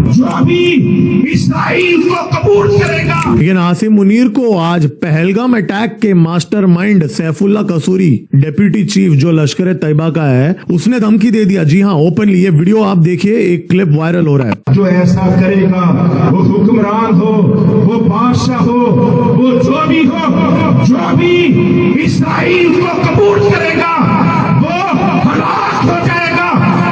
जो अभी इस्राइल को कबूल करेगा। लेकिन आसिम मुनीर को आज पहलगाम अटैक के मास्टरमाइंड सैफुल्ला कसूरी, डेप्यूटी चीफ जो लश्कर तैयबा का है, उसने धमकी दे दिया। जी हाँ, ओपनली। ये वीडियो आप देखिए, एक क्लिप वायरल हो रहा है। जो ऐसा करेगा, वो हुक्मरान हो, वो बादशाह हो, वो जो भी हो, जो भी इस्राइल को कबूल करेगा, वो हलाक हो जाएगा,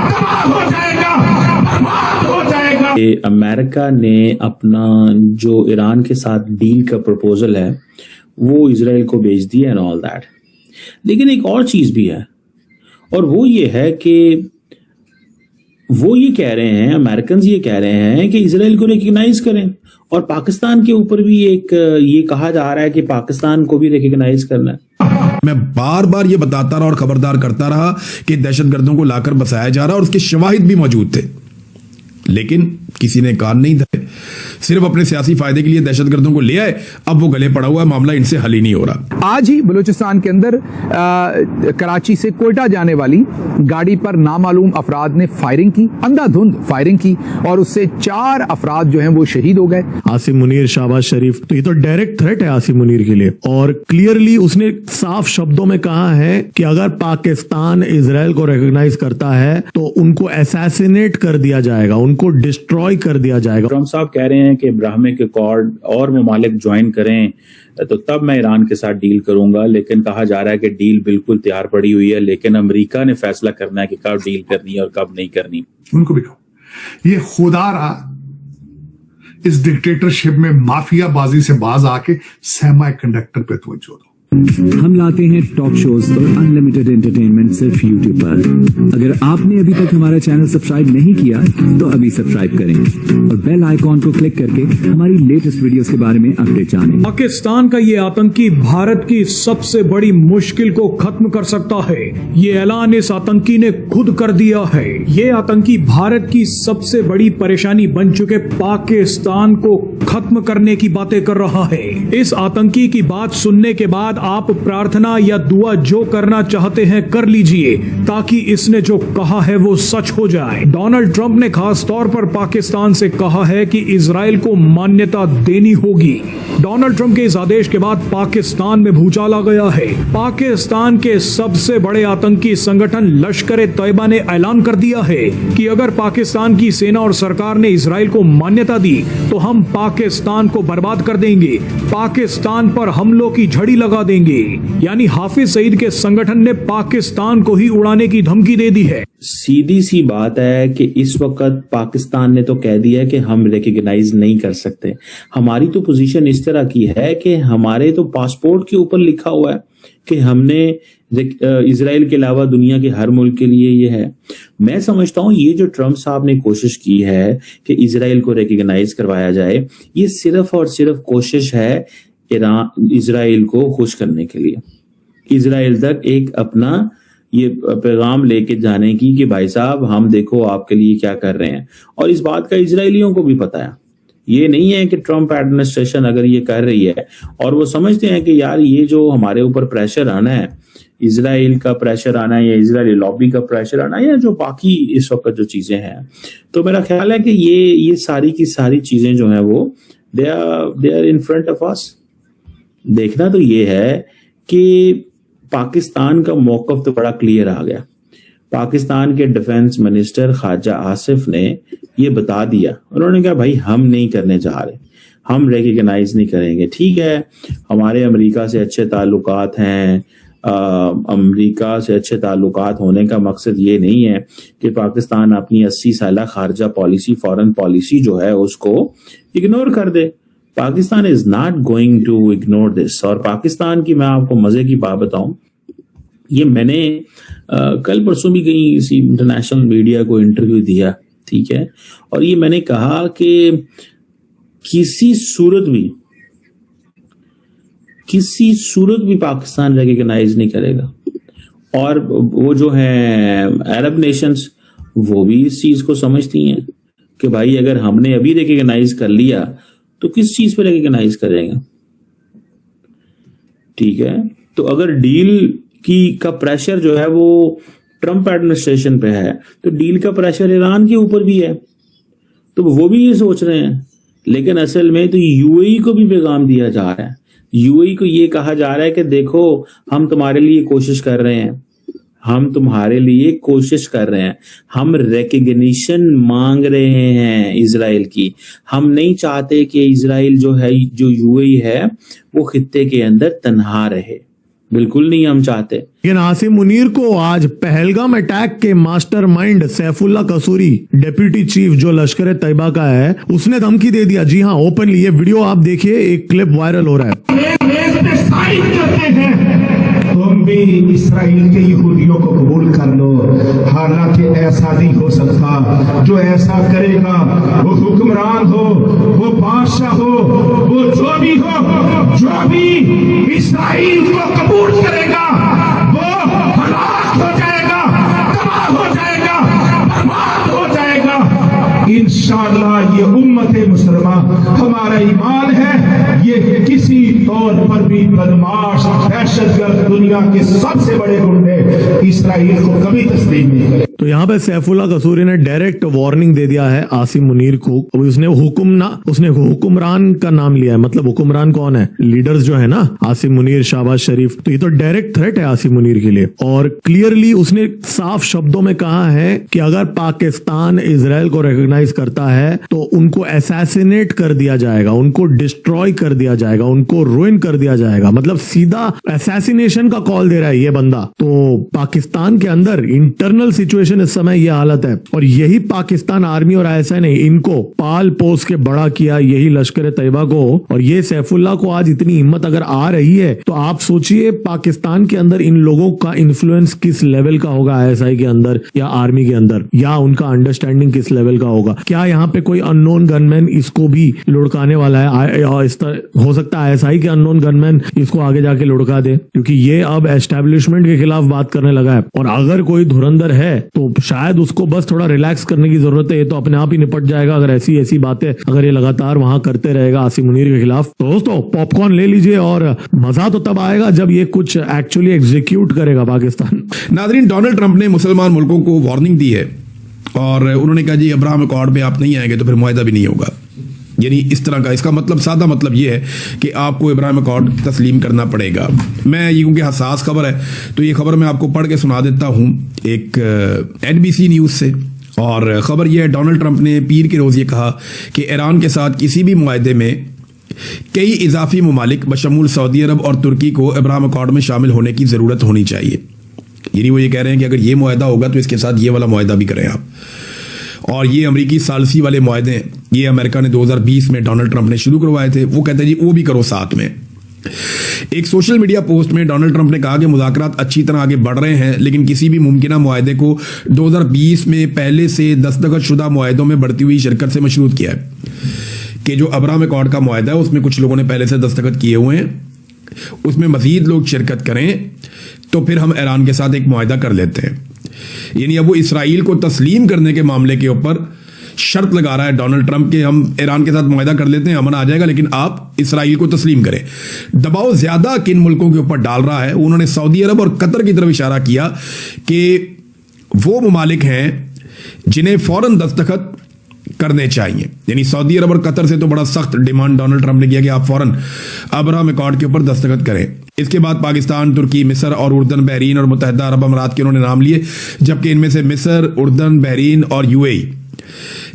तबाह हो जाएगा, बर्बाद हो जाएगा। अमेरिका ने अपना जो ईरान के साथ डील का प्रपोजल है वो इजराइल को भेज दिया एंड ऑल दैट। लेकिन एक और चीज भी है, और वो ये है कि वो ये कह रहे हैं, अमेरिकन ये कह रहे हैं कि इजराइल को रिकग्नाइज करें, और पाकिस्तान के ऊपर भी एक ये कहा जा रहा है कि पाकिस्तान को भी रिकग्नाइज करना है। मैं बार बार ये बताता रहा और खबरदार करता रहा कि दहशतगर्दों को लाकर बसाया जा रहा और उसके शवाहिद भी मौजूद थे, लेकिन किसी ने कान नहीं धरे। सिर्फ अपने सियासी फायदे के लिए दहशतगर्दों को ले आए, अब वो गले पड़ा हुआ है, मामला इनसे हल ही नहीं हो रहा। आज ही बलूचिस्तान के अंदर कराची से कोयटा जाने वाली गाड़ी पर नामालूम अफराद ने फायरिंग की, अंधाधुंध फायरिंग की, और उससे 4 अफराद जो हैं वो शहीद हो गए। आसिम मुनीर, शहबाज शरीफ, तो ये तो डायरेक्ट थ्रेट है आसिम मुनीर के लिए, और क्लियरली उसने साफ शब्दों में कहा है कि अगर पाकिस्तान इजराइल को रिकॉग्नाइज करता है तो उनको असैसिनेट कर दिया जाएगा, उनको डिस्ट्रॉय कर दिया जाएगा। ट्रम्प साहब कह रहे हैं कि इब्राहिमिक अकॉर्ड और ममालिक ज्वाइन करें तो तब मैं ईरान के साथ डील करूंगा, लेकिन कहा जा रहा है कि डील बिल्कुल तैयार पड़ी हुई है, लेकिन अमेरिका ने फैसला करना है कि कब डील करनी है और कब नहीं करनी। उनको भी कहो, ये खुदारा इस डिक्टेटरशिप में माफियाबाजी से बाज आके सेमी कंडक्टर पे तवज्जो दो। हम लाते हैं टॉक शोज और अनलिमिटेड एंटरटेनमेंट सिर्फ यूट्यूब पर। अगर आपने अभी तक हमारा चैनल सब्सक्राइब नहीं किया तो अभी सब्सक्राइब करें और बेल आइकॉन को क्लिक करके हमारी लेटेस्ट वीडियोस के बारे में अपडेट जानें। पाकिस्तान का ये आतंकी भारत की सबसे बड़ी मुश्किल को खत्म कर सकता है, ये ऐलान इस आतंकी ने खुद कर दिया है। ये आतंकी भारत की सबसे बड़ी परेशानी बन चुके पाकिस्तान को खत्म करने की बातें कर रहा है। इस आतंकी की बात सुनने के बाद आप प्रार्थना या दुआ जो करना चाहते हैं कर लीजिए, ताकि इसने जो कहा है वो सच हो जाए। डोनाल्ड ट्रंप ने खास तौर पर पाकिस्तान से कहा है कि इजराइल को मान्यता देनी होगी। डोनाल्ड ट्रंप के इस आदेश के बाद पाकिस्तान में भूचाल आ गया है। पाकिस्तान के सबसे बड़े आतंकी संगठन लश्कर तैयबा ने ऐलान कर दिया है कि अगर पाकिस्तान की सेना और सरकार ने इजराइल को मान्यता दी तो हम पाकिस्तान को बर्बाद कर देंगे, पाकिस्तान पर हमलों की झड़ी लगा देंगे। यानी हाफिज सईद के संगठन ने पाकिस्तान को ही उड़ाने की धमकी दे दी है। सीधी सी बात है कि इस वक्त पाकिस्तान ने तो कह दिया है कि हम रिकग्नाइज नहीं कर सकते। हमारी तो पोजीशन इस तरह की है कि हमारे तो पासपोर्ट के ऊपर लिखा हुआ है कि हमने इजराइल के अलावा दुनिया के हर मुल्क के लिए ये है। मैं समझता हूं ये जो ट्रंप साहब ने कोशिश की है कि इजराइल को रिकग्नाइज करवाया जाए, ये सिर्फ और सिर्फ कोशिश है इजराइल को खुश करने के लिए, इजराइल तक एक अपना ये पैगाम लेके जाने की कि भाई साहब हम देखो आपके लिए क्या कर रहे हैं। और इस बात का इजरायलियों को भी पता है। ये नहीं है कि ट्रंप एडमिनिस्ट्रेशन अगर ये कर रही है और वो समझते हैं कि यार ये जो हमारे ऊपर प्रेशर आना है, इजराइल का प्रेशर आना है या इजरायली लॉबी का प्रेशर आना है या जो बाकी इस वक्त जो चीजें हैं, तो मेरा ख्याल है कि ये सारी की सारी चीजें जो हैं वो they are in front of us. देखना तो ये है कि पाकिस्तान का मौकफ तो बड़ा क्लियर आ गया। पाकिस्तान के डिफेंस मिनिस्टर ख्वाजा आसिफ ने ये बता दिया, उन्होंने कहा भाई हम नहीं करने जा रहे, हम रिकग्नाइज नहीं करेंगे। ठीक है, हमारे अमेरिका से अच्छे ताल्लुकात हैं, अमेरिका से अच्छे ताल्लुकात होने का मकसद ये नहीं है कि पाकिस्तान अपनी 80 साल खारजा पॉलिसी, फॉरेन पॉलिसी जो है उसको इग्नोर कर दे। Pakistan is not going to ignore this. और पाकिस्तान की मैं आपको मजे की बात बताऊं, ये मैंने कल परसों भी कहीं इसी इंटरनेशनल मीडिया को इंटरव्यू दिया, ठीक है, और ये मैंने कहा कि किसी सूरत भी पाकिस्तान रिकग्नाइज नहीं करेगा। और वो जो है अरब नेशंस, वो भी इस चीज को समझती हैं कि भाई अगर हमने अभी रिकग्नाइज कर लिया तो किस चीज पे रिकग्नाइज करेंगे। ठीक है, तो अगर डील का प्रेशर जो है वो ट्रंप एडमिनिस्ट्रेशन पे है, तो डील का प्रेशर ईरान के ऊपर भी है, तो वो भी ये सोच रहे हैं। लेकिन असल में तो यूएई को भी पैगाम दिया जा रहा है, यूएई को ये कहा जा रहा है कि देखो हम तुम्हारे लिए कोशिश कर रहे हैं, हम तुम्हारे लिए कोशिश कर रहे हैं, हम रिकग्निशन मांग रहे हैं इजराइल की। हम नहीं चाहते कि इजराइल जो है, जो यूएई है, वो खित्ते के अंदर तन्हा रहे, बिल्कुल नहीं हम चाहते। लेकिन आसिम मुनीर को आज पहलगाम अटैक के मास्टरमाइंड सैफुल्ला कसूरी, डिप्टी चीफ जो लश्कर तैयबा का है, उसने धमकी दे दिया। जी हाँ, ओपनली ये वीडियो आप देखिए, एक क्लिप वायरल हो रहा है। तुम भी इसराइल के यहूदियों को कबूल कर लो, हालांकि ऐसा नहीं हो सकता। जो ऐसा करेगा वो हुक्मरान हो, वो बादशाह हो, वो जो भी हो, जो भी इसराइल को कबूल करेगा वो हलाक हो जाएगा, तबाह हो जाएगा, बर्बाद हो जाएगा। इंशाअल्लाह ये उम्मत मुसलमान, हमारा ईमान है, ये किसी तौर पर भी बदमाश दहशतगर्द दुनिया के सबसे बड़े गुंडे इसराइल को कभी तस्लीम नहीं करें। तो यहाँ पे सैफुल्ला कसूरी ने डायरेक्ट वार्निंग दे दिया है आसिम मुनीर को। उसने हुक्मरान का नाम लिया है, मतलब हुक्मरान कौन है, लीडर्स जो है ना, आसिम मुनीर, शहबाज शरीफ, तो ये तो डायरेक्ट थ्रेट है आसिम मुनीर के लिए। और क्लियरली उसने साफ शब्दों में कहा है कि अगर पाकिस्तान इजराइल को रिकॉग्नाइज करता है तो उनको असैसिनेट कर दिया जाएगा, उनको डिस्ट्रॉय कर दिया जाएगा, उनको रुइन कर दिया जाएगा। मतलब सीधा असैसिनेशन का कॉल दे रहा है ये बंदा। तो पाकिस्तान के अंदर इंटरनल सिचुएशन इस समय ये हालत है, और यही पाकिस्तान आर्मी और ISI ने इनको पाल पोस के बड़ा किया, यही लश्कर तैयबा को। और ये सैफुल्ला को आज इतनी हिम्मत अगर आ रही है तो आप सोचिए पाकिस्तान के अंदर इन लोगों का इन्फ्लुएंस किस लेवल का होगा, ISI के अंदर या आर्मी के अंदर, या उनका अंडरस्टैंडिंग किस लेवल का होगा। क्या यहाँ पे कोई अननोन गनमैन इसको भी लुढ़काने वाला है? इस तरह हो सकता है ISI के अननोन गनमैन इसको आगे जाके लुढ़का दे, क्योंकि ये अब एस्टेब्लिशमेंट के खिलाफ बात करने लगा है। और अगर कोई धुरंधर है तो शायद उसको बस थोड़ा रिलैक्स करने की जरूरत है, ये तो अपने आप ही निपट जाएगा अगर ऐसी बातें अगर ये लगातार वहां करते रहेगा आसिम मुनीर के खिलाफ। तो दोस्तों पॉपकॉर्न ले लीजिए, और मजा तो तब आएगा जब ये कुछ एक्चुअली एग्जीक्यूट करेगा पाकिस्तान। नादरीन, डोनाल्ड ट्रंप ने मुसलमान मुल्कों को वार्निंग दी है और उन्होंने कहा जी अब्राहम अकॉर्ड पे आप नहीं आएंगे तो फिर मुआहदा भी नहीं होगा। यानी इस तरह का इसका मतलब, सादा मतलब ये है कि आपको इब्राहिम अकॉर्ड तस्लीम करना पड़ेगा। मैं ये क्योंकि हसास खबर है तो ये खबर मैं आपको पढ़ के सुना देता हूं एक NBC न्यूज से। और खबर यह है, डोनाल्ड ट्रंप ने पीर के रोज ये कहा कि ईरान के साथ किसी भी मुआहदे में कई इजाफी ममालिक बशमूल सऊदी अरब और तुर्की को इब्राहिम अकॉर्ड में शामिल होने की जरूरत होनी चाहिए। यानी वो ये कह रहे हैं कि अगर ये मुआहदा होगा तो इसके साथ ये वाला मुआहदा भी करें आप। और ये अमेरिकी सालसी वाले मुआहदे हैं, ये अमेरिका ने 2020 में डोनाल्ड ट्रंप ने शुरू करवाए थे, वो कहते हैं जी वो भी करो साथ में। एक सोशल मीडिया पोस्ट में डोनाल्ड ट्रंप ने कहा कि मुज़ाकरात अच्छी तरह आगे बढ़ रहे हैं, लेकिन किसी भी मुमकिन मुआहदे को 2020 में पहले से दस्तखत शुदा मुआहदों में बढ़ती हुई शिरकत से मशरूत किया है। कि जो अब्राहम अकॉर्ड का मुआहदा है उसमें कुछ लोगों ने पहले से दस्तखत किए हुए हैं, उसमें मजीद लोग शिरकत करें तो फिर हम ईरान के साथ एक मुआहदा कर लेते हैं। यानी अब वो इसराइल को तस्लीम करने के मामले के ऊपर शर्त लगा रहा है डोनाल्ड ट्रंप के हम ईरान के साथ मुआहदा कर लेते हैं, अमन आ जाएगा, लेकिन आप इसराइल को तस्लीम करें। दबाव ज्यादा किन मुल्कों के ऊपर डाल रहा है, उन्होंने सऊदी अरब और कतर की तरफ इशारा किया कि वो ममालिक हैं जिन्हें फौरन दस्तखत करने चाहिए। यानी सऊदी अरब और कतर से तो बड़ा सख्त डिमांड डोनाल्ड ट्रंप ने किया कि आप फौरन अब्राहम अकॉर्ड के ऊपर दस्तखत करें। इसके बाद पाकिस्तान, तुर्की, मिस्र और उर्दन, बहरीन और मुत्तहिदा अरब अमारात के उन्होंने नाम लिए, जबकि इनमें से मिस्र, उर्दन, बहरीन और UAE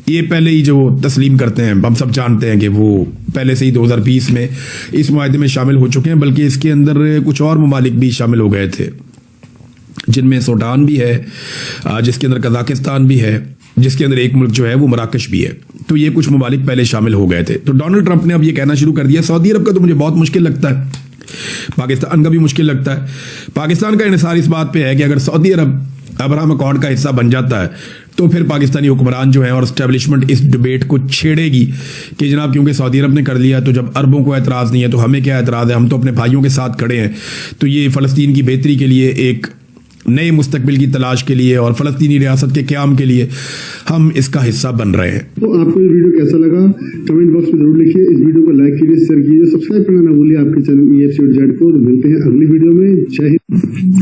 ये पहले ही जो तस्लीम करते हैं, हम सब जानते हैं कि वो पहले से ही 2020 में इस मुआहदे में शामिल हो चुके हैं। बल्कि इसके अंदर कुछ और ममालिक भी शामिल हो गए थे, जिनमें सूडान भी है, जिसके अंदर कजाकिस्तान भी है, जिसके अंदर एक मुल्क जो है वो मराकश भी है। तो ये कुछ ममालिक पहले शामिल हो गए थे। तो डोनाल्ड ट्रंप ने अब ये कहना शुरू कर दिया, सऊदी अरब का तो मुझे बहुत मुश्किल लगता है, पाकिस्तान का भी मुश्किल लगता है। पाकिस्तान का इन्हिसार इस बात पे है कि अगर सऊदी अरब अब्राहम अकॉर्ड का हिस्सा बन जाता है तो फिर पाकिस्तानी हुक्मरान जो है और एस्टेब्लिशमेंट इस डिबेट को छेड़ेगी कि जनाब क्योंकि सऊदी अरब ने कर लिया तो जब अरबों को एतराज़ नहीं है तो हमें क्या एतराज़ है, हम तो अपने भाइयों के साथ खड़े हैं। तो ये फ़लस्तीन की बेहतरी के लिए, एक नए मुस्तकबिल की तलाश के लिए और फ़लस्तीनी रियासत के क़याम के लिए हम इसका हिस्सा बन रहे हैं। तो आपको ये वीडियो कैसा लगा कमेंट बॉक्स में जरूर लिखिए। इस वीडियो को लाइक कीजिए, शेयर कीजिए, सब्सक्राइब करना ना भूलिए आपके चैनल EFC.Z को। मिलते हैं अगली वीडियो में। जय हिंद।